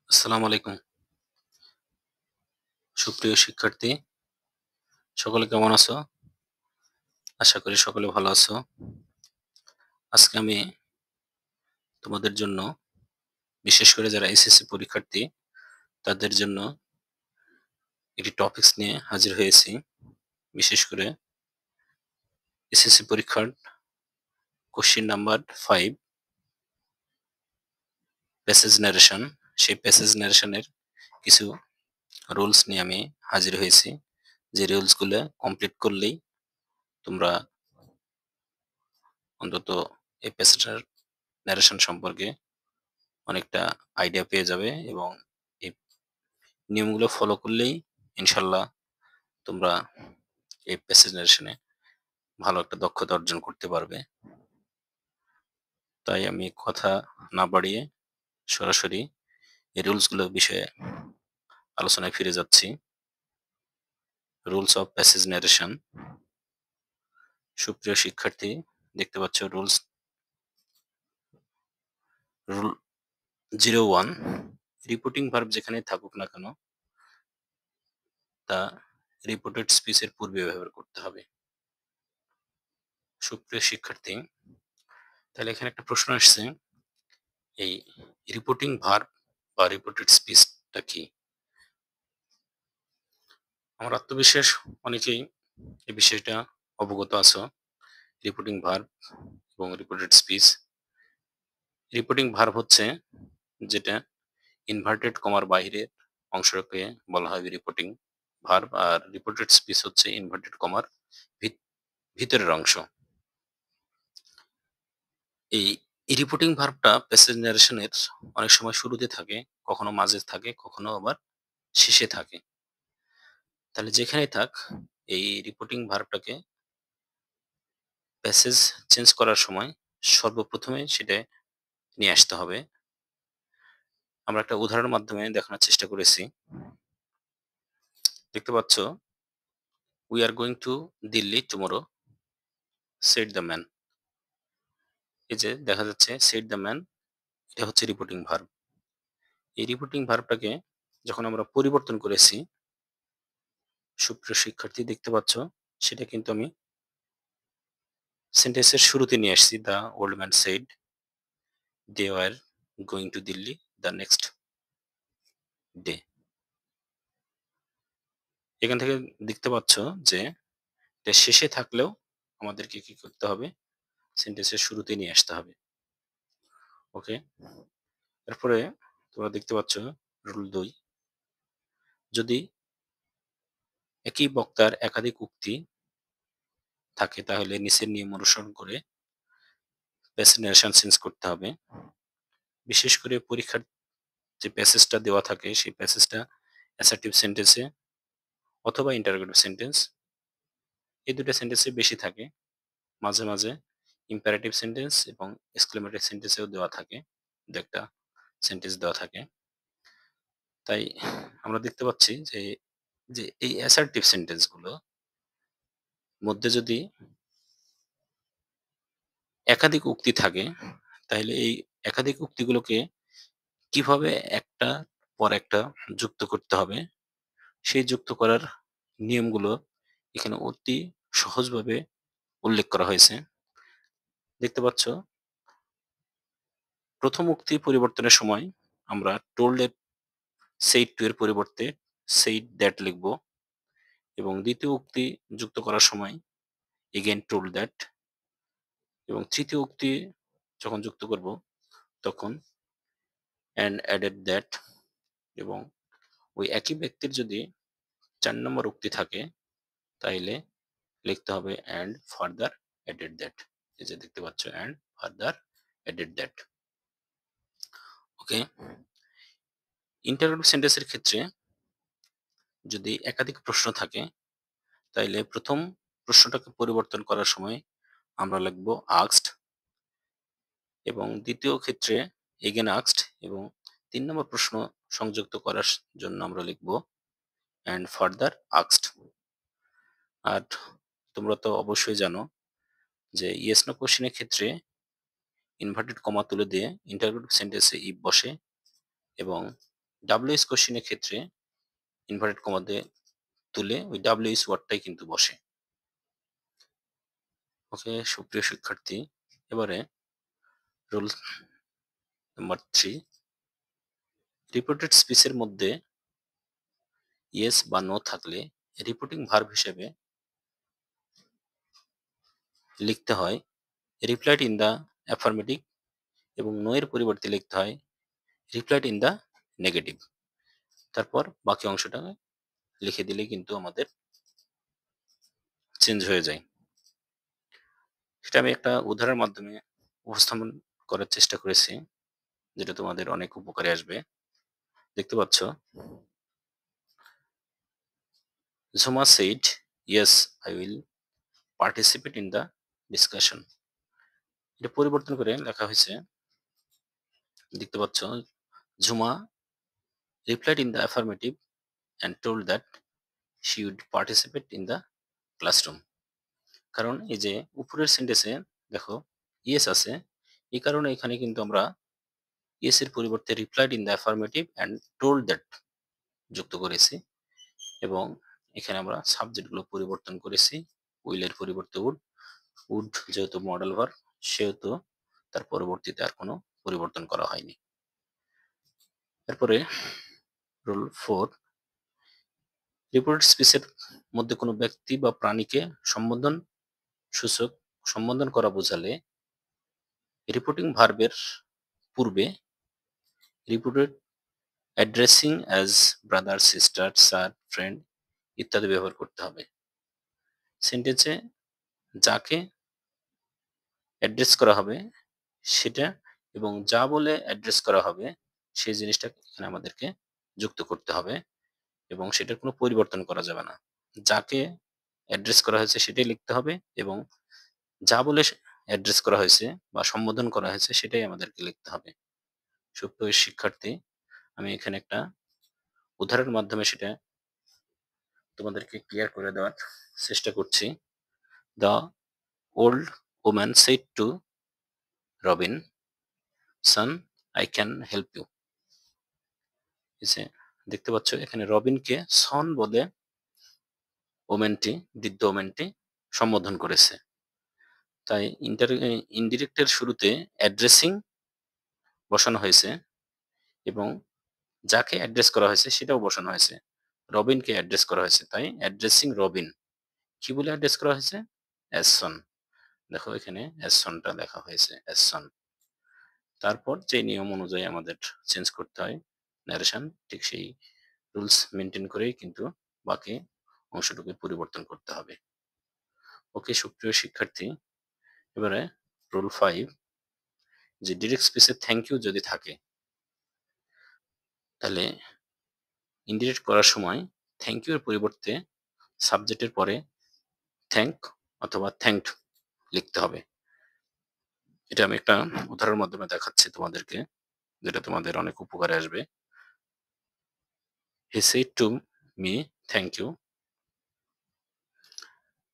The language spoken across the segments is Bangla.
আসসালামু আলাইকুম। সুপ্রিয় শিক্ষার্থী, সকলে কেমন আছো? আশা করি সকলে ভালো আছো। আজকে আমি তোমাদের জন্য, বিশেষ করে যারা এসএসসি পরীক্ষার্থী, তাদের জন্য একটি টপিকস নিয়ে হাজির হয়েছি। বিশেষ করে এসএসসি পরীক্ষার কোশ্চেন নাম্বার 5 প্যাসেজ ন্যারেশন। সেই প্যাসেজ ন্যারেশনের কিছু রুলস নিয়ে আমি হাজির হয়েছি। যে রুলসগুলো কমপ্লিট করলেই তোমরা অন্তত এই প্যাসেজের ন্যারেশন সম্পর্কে অনেকটা আইডিয়া পেয়ে যাবে এবং এই নিয়মগুলো ফলো করলেই ইনশাল্লাহ তোমরা এই প্যাসেজ ন্যারেশনে ভালো একটা দক্ষতা অর্জন করতে পারবে। তাই আমি কথা না বাড়িয়ে সরাসরি এই রুলসগুলোর বিষয়ে আলোচনায় ফিরে যাচ্ছি। Rules of passage narration. সুপ্রিয় শিক্ষার্থী, দেখতে পাচ্ছ রুল 01, রিপোর্টিং ভার্ব যেখানে থাকুক না কেন তা রিপোর্টেড স্পিচের পূর্বে ব্যবহার করতে হবে। সুপ্রিয় শিক্ষার্থী, তাহলে এখানে একটা প্রশ্ন আসছে, এই রিপোর্টিং ভার্ব বা রিপোর্টেড স্পিচটা কি? আমার আত্মবিশ্বাস অনেকেই এই বিষয়টা অবগত আছো। রিপোর্টিং ভার্ব এবং রিপোর্টেড স্পিচ। রিপোর্টিং ভার্ব হচ্ছে যেটা ইনভার্টেড কমার বাইরের অংশকে বলা হয় রিপোর্টিং ভার্ব, আর রিপোর্টেড স্পিচ হচ্ছে ইনভার্টেড কমার ভিতরের অংশ। এই রিপোর্টিং ভার্বটা প্যাসেজ ন্যারেশনের অনেক সময় শুরুতে থাকে, কখনো মাঝে থাকে, কখনো আবার শেষে থাকে। তাহলে যেখানেই থাক, এই রিপোর্টিং ভার্বটাকে প্যাসেজ চেঞ্জ করার সময় সর্বপ্রথমে সেটা নিয়ে আসতে হবে। আমরা একটা উদাহরণের মাধ্যমে দেখানোর চেষ্টা করেছি। দেখতে পাচ্ছ, we are going to Delhi tomorrow, said the man. এই যে দেখা যাচ্ছে সেড দ্য ম্যান, এটা হচ্ছে রিপোর্টিং ভার্ব। এই রিপোর্টিং ভার্বটাকে যখন আমরা পরিবর্তন করেছি, সুপ্রিয় শিক্ষার্থী দেখতে পাচ্ছ, সেটা কিন্তু আমি সেন্টেন্সের শুরুতে নিয়ে আসছি। The old man said they were going to Delhi the next day. এখান থেকে দেখতে পাচ্ছ যে এটা শেষে থাকলেও আমাদেরকে কি করতে হবে, সেন্টেন্সের শুরুতে নিয়ে আসতে হবে। ওকে, এরপরে তোমরা দেখতে পাচ্ছ রুল 2, যদি একই বক্তার একাধিক উক্তি থাকে তাহলে নিচের নিয়ম অনুসরণ করে প্যাসেজ ন্যারেশন চেঞ্জ করতে হবে। বিশেষ করে পরীক্ষার যে প্যাসেজটা দেওয়া থাকে সেই প্যাসেজটা অ্যাসার্টিভ সেন্টেন্সে অথবা ইন্টারোগেটিভ সেন্টেন্স, এই দুটো সেন্টেন্সে বেশি থাকে। মাঝে মাঝে ইম্পারেটিভ সেন্টেন্স এবং এক্সক্লেমেটরি সেন্টেন্সেও দেওয়া থাকে, দু একটা সেন্টেন্স দেওয়া থাকে। তাই আমরা দেখতে পাচ্ছি যে যে এই অ্যাসার্টিভ সেন্টেন্সগুলো মধ্যে যদি একাধিক উক্তি থাকে, তাহলে এই একাধিক উক্তিগুলোকে কিভাবে একটা পর একটা যুক্ত করতে হবে, সেই যুক্ত করার নিয়মগুলো এখানে অতি সহজভাবে উল্লেখ করা হয়েছে। দেখতে পাচ্ছ, প্রথম উক্তি পরিবর্তনের সময় আমরা টোল্ড এর সেইড টু এর পরিবর্তে সেইড দ্যাট লিখব, এবং দ্বিতীয় উক্তি যুক্ত করার সময় এগেইন টোল্ড দ্যাট, এবং তৃতীয় উক্তি যখন যুক্ত করব তখন অ্যান্ড অ্যাডেড দ্যাট, এবং ওই একই ব্যক্তির যদি 4 নম্বর উক্তি থাকে তাইলে লিখতে হবে অ্যান্ড ফার্দার অ্যাডেড দ্যাট। এই যে দেখতে পাচ্ছ and further added that. Okay, interrogative সেন্টেন্সের ক্ষেত্রে যদি একাধিক প্রশ্ন থাকে তাইলে প্রথম প্রশ্নটাকে পরিবর্তন করার সময় আমরা লিখব আস্কড, এবং দ্বিতীয় ক্ষেত্রে এগেন আস্কড, এবং 3 নম্বর প্রশ্ন সংযুক্ত করার জন্য আমরা লিখব অ্যান্ড ফার্দার আস্কড। আর তোমরা তো অবশ্যই জানো যে ইয়েস নো কোশ্চেনের ক্ষেত্রে ইনভার্টেড কমা তুলে দিয়ে ইন্টারোগেটিভ সেন্টেন্সে ইফ বসে, এবং ডাব্লিউএইচ কোশ্চেনের ক্ষেত্রে ইনভার্টেড কমা দিয়ে তুলে ওই ডাব্লিউএইচ ওয়ার্ডটাই কিন্তু বসে। ওকে সুপ্রিয় শিক্ষার্থী, এবারে রুল নাম্বার 3, রিপোর্টেড স্পিচের মধ্যে ইয়েস বা নো থাকলে রিপোর্টিং ভার্ব হিসেবে লিখতে হয় রিপ্লাইড ইন দ্য অ্যাফার্মেটিভ এবং নো এর পরিবর্তে লিখতে হয় রিপ্লাইড ইন দ্য নেগেটিভ। তারপর বাকি অংশটা লিখে দিলে কিন্তু আমাদের চেঞ্জ হয়ে যায়। সেটা আমি একটা উদাহরণের মাধ্যমে উপস্থাপন করার চেষ্টা করেছি, যেটা তোমাদের অনেক উপকারে আসবে। দেখতে পাচ্ছ, Jhuma said yes I will participate in the discussion। এটা পরিবর্তন করে লেখা হয়েছে, দেখতে পাচ্ছ, Jhuma replied in the affirmative and told that she would participate in the classroom। কারণ এই যে উপরের সেন্টেন্সে দেখো ইয়েস আছে, এই কারণে এখানে কিন্তু আমরা ইয়েস এর পরিবর্তে replied in the affirmative and told that যুক্ত করেছি এবং এখানে আমরা সাবজেক্টগুলো পরিবর্তন করেছি। উইলের পরিবর্তে উড, উড যেহেতু মডেল ভার্ব সেহেতু তার পরবর্তীতে আর কোনো পরিবর্তন করা হয়নি। এরপরে রুল 4, রিপোর্টেড স্পিচের মধ্যে কোনো ব্যক্তি বা প্রাণীকে সম্বোধন সূচক সম্বোধন করা বোঝালে রিপোর্টিং ভার্বের পূর্বে reported addressing as brother, sister, sir, friend ইত্যাদি ব্যবহার করতে হবে। সেন্টেন্সে যাকে অ্যাড্রেস করা হবে সেটা এবং যা বলে অ্যাড্রেস করা হবে সেই জিনিসটা এখানে আমাদেরকে যুক্ত করতে হবে এবং সেটার কোনো পরিবর্তন করা যাবে না। যাকে অ্যাড্রেস করা হয়েছে সেটাই লিখতে হবে এবং যা বলে অ্যাড্রেস করা হয়েছে বা সম্বোধন করা হয়েছে সেটাই আমাদেরকে লিখতে হবে। সুপ্রিয় শিক্ষার্থী, আমি এখানে একটা উদাহরণের মাধ্যমে সেটা তোমাদেরকে ক্লিয়ার করে দেওয়ার চেষ্টা করছি। The old woman said to Robin, son I can help you. দেখতে পাচ্ছ এখানে রবিনকে সন বলে ওমেনটি, বৃদ্ধ ওমেনটি সম্বোধন করেছে। তাই ইনডিরেক্টের শুরুতে অ্যাড্রেসিং বসানো হয়েছে এবং যাকে অ্যাড্রেস করা হয়েছে সেটাও বসানো হয়েছে। রবিনকে অ্যাড্রেস করা হয়েছে, তাই অ্যাড্রেসিং রবিন। কি বলে অ্যাড্রেস করা হয়েছে? অ্যাজ সন। দেখো এখানে অ্যাজ সনটা লেখা হয়েছে, অ্যাজ সন। তারপর যে নিয়ম অনুযায়ী আমাদের চেঞ্জ করতে হয় ন্যারেশন, ঠিক সেই রুলস মেনটেন করেই কিন্তু বাকি অংশটুকু পরিবর্তন করতে হবে। ওকে সুপ্রিয় শিক্ষার্থী, এবারে রুল 5, যে ডিরেক্ট স্পেসে থ্যাংক ইউ যদি থাকে তাহলে ইনডিরেক্ট করার সময় থ্যাংক ইউ এর পরিবর্তে সাবজেক্টের পরে থ্যাংক অথবা থ্যাঙ্কড লিখতে হবে। এটা আমি একটা উদাহরণের মাধ্যমে দেখাচ্ছি তোমাদেরকে, যেটা তোমাদের অনেক উপকারে আসবে। He said to me thank you.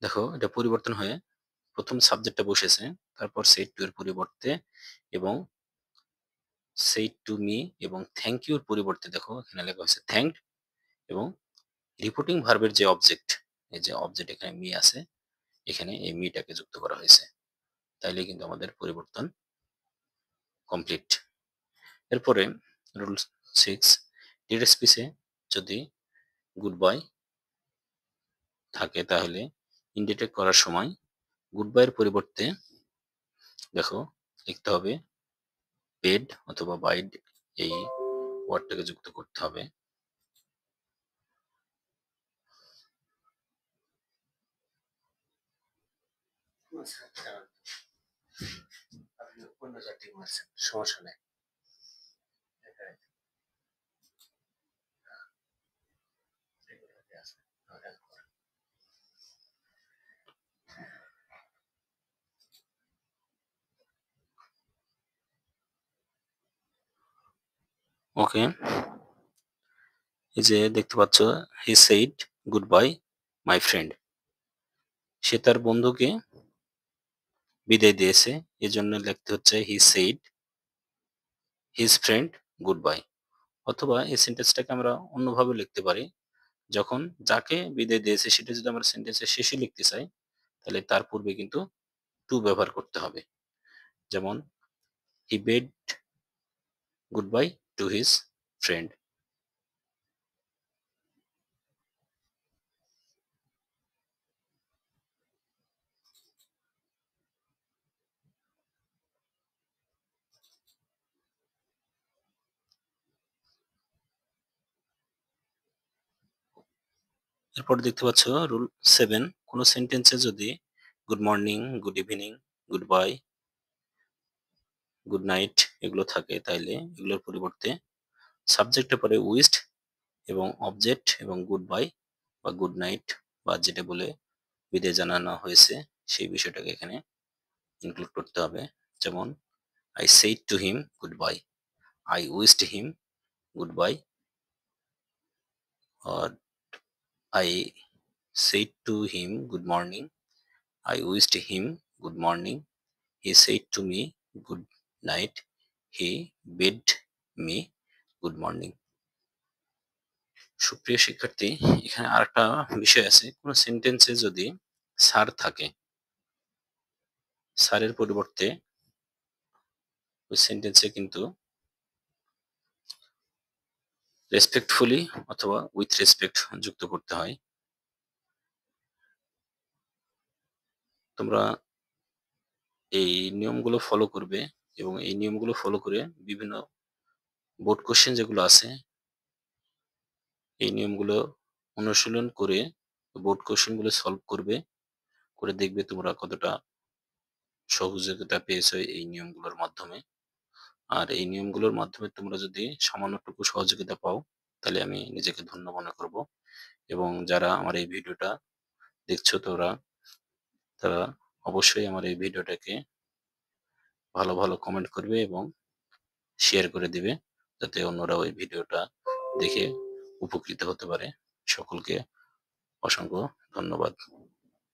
দেখো এটা পরিবর্তন হয়ে প্রথম সাবজেক্টটা বসেছে, তারপর সেড টু এর পরিবর্তে এবং সেড টু মি এবং থ্যাংক ইউর পরিবর্তে দেখো এখানে লেখা হয়েছে থ্যাঙ্কড এবং রিপোর্টিং ভার্বের যে অবজেক্ট, এই যে অবজেক্ট এখানে মি আছে, এখানে এই মিটাকে যুক্ত করা হয়েছে। তাইলে কিন্তু আমাদের পরিবর্তন কমপ্লিট। এরপরে রুল 6, ডিরেক্ট স্পিচে যদি গুড বাই থাকে তাহলে ইনডিরেক্ট করার সময় গুড বাইয়ের পরিবর্তে দেখো লিখতে হবে পেড অথবা বাইড, এই ওয়ার্ডটাকে যুক্ত করতে হবে। সমস্যা নেই। ওকে, এই যে দেখতে পাচ্ছ he said good bye my friend, সে তার বন্ধুকে বিদায় দিয়েছে, এজন্য লিখতে হচ্ছে he said his friend good bye. অথবা এই সেন্টেন্সটাকে আমরা অন্যভাবে লিখতে পারি। যখন যাকে বিদায় দিয়েছি সেটা যদি আমরা সেন্টেন্সের শেষে লিখতে চাই, তাহলে তার পূর্বে কিন্তু টু ব্যবহার করতে হবে। যেমন he bade goodbye to his friend. এরপর দেখতে পাচ্ছ রুল 7, কোনো সেন্টেন্সে যদি good morning, good evening, good bye, good night এগুলো থাকে, তাইলে এগুলোর পরিবর্তে সাবজেক্টের পরে উইশড এবং অবজেক্ট এবং গুড বাই বা গুড নাইট বা যেটা বলে বিদায় জানানো হয়েছে সেই বিষয়টাকে এখানে ইনক্লুড করতে হবে। যেমন I said to him goodbye, I wished him goodbye, আর I said to him good morning, I wished him good morning. He said to me good night. He bid me good morning. সুপ্রিয় শিক্ষার্থী, এখানে আরেকটা বিষয় আছে। কোনো সেন্টেন্সে যদি স্যার থাকে, স্যারের পরিবর্তে ওই সেন্টেন্সে কিন্তু রেসপেক্টফুলি অথবা উইথ রেসপেক্ট যুক্ত করতে হয়। তোমরা এই নিয়মগুলো ফলো করবে এবং এই নিয়মগুলো ফলো করে বিভিন্ন বোর্ড কোশ্চেন যেগুলো আছে এই নিয়মগুলো অনুশীলন করে বোর্ড কোশ্চেনগুলো সলভ করবে, করে দেখবে তোমরা কতটা সহযোগিতা পেয়েছো এই নিয়মগুলোর মাধ্যমে। আর এই নিয়মগুলোর মাধ্যমে তোমরা যদি সামান্যটুকু সহযোগিতা পাও, তাহলে আমি নিজেকে ধন্য মনে করব। এবং যারা আমার এই ভিডিওটা দেখছো তারা অবশ্যই আমার এই ভিডিওটাকে ভালো ভালো কমেন্ট করবে এবং শেয়ার করে দিবে, যাতে অন্যরা ওই ভিডিওটা দেখে উপকৃত হতে পারে। সকলকে অসংখ্য ধন্যবাদ।